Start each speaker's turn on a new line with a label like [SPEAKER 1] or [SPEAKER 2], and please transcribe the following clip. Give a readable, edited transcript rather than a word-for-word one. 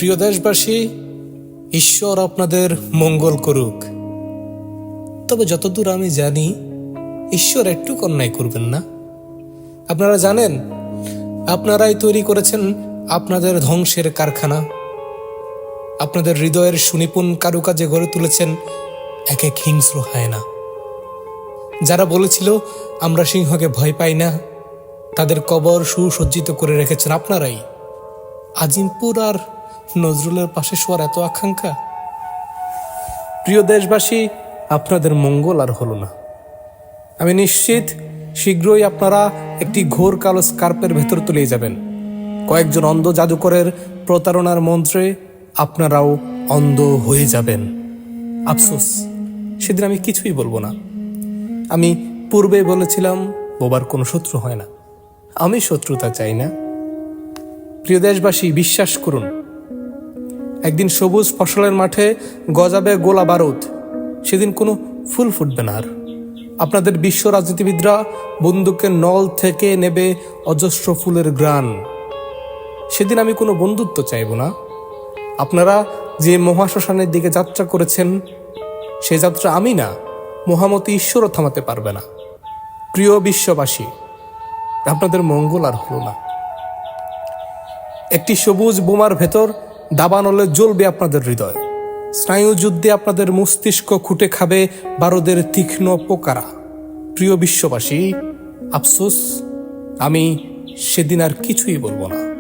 [SPEAKER 1] প্রিয় দেশবাসী, ঈশ্বর আপনাদের মঙ্গল করুক। তবে যতদূর আমি জানি, ঈশ্বর একটু অন্যায় করবেন না। আপনারা জানেন, আপনারাই তৈরি করেছেন আপনাদের ধ্বংসের কারখানা। আপনাদের হৃদয়ের সুনিপুণ কারুকাজে গড়ে তুলেছেন এক এক হিংস্র হায়না। যারা বলেছিল আমরা সিংহকে ভয় পাই না, তাদের কবর সুসজ্জিত করে রেখেছেন আপনারাই। আজিমপুর আর নজরুলের পাশে শোয়ার এত আকাঙ্ক্ষা। প্রিয় দেশবাসী, আপনাদের মঙ্গল আর হলো না। আমি নিশ্চিত শীঘ্রই আপনারা একটি ঘোর কালো স্কার্পের ভেতর তলিয়ে যাবেন। কয়েকজন অন্ধ জাদুকরের প্রতারণার মন্ত্রে আপনারাও অন্ধ হয়ে যাবেন। আফসোস, সেদিন আমি কিছুই বলবো না। আমি পূর্বে বলেছিলাম, বোবার কোনো শত্রু হয় না। আমি শত্রুতা চাই না। প্রিয় দেশবাসী, বিশ্বাস করুন, একদিন সবুজ ফসলের মাঠে গজাবে গোলা বারুদ। সেদিন কোনো ফুল ফুটবে না আর। আপনাদের বিশ্ব রাজনীতিবিদরা বন্দুকের নল থেকে নেবে অজস্র ফুলের গ্রাণ। সেদিন আমি কোনো বন্ধুত্ব চাইব না। আপনারা যে মহাশ্মশানের দিকে যাত্রা করেছেন, সে যাত্রা আমি না, মহামতি ঈশ্বরও থামাতে পারবে না। প্রিয় বিশ্ববাসী, আপনাদের মঙ্গল আর হলো না। একটি সবুজ বোমার ভেতর দাবানলে জ্বলবে আপনাদের হৃদয়। স্নায়ু যুদ্ধে আপনাদের মস্তিষ্ক খুঁটে খাবে বারুদের তীক্ষ্ণ পোকারা। প্রিয় বিশ্ববাসী, আফসোস, আমি সেদিন আর কিছুই বলবো না।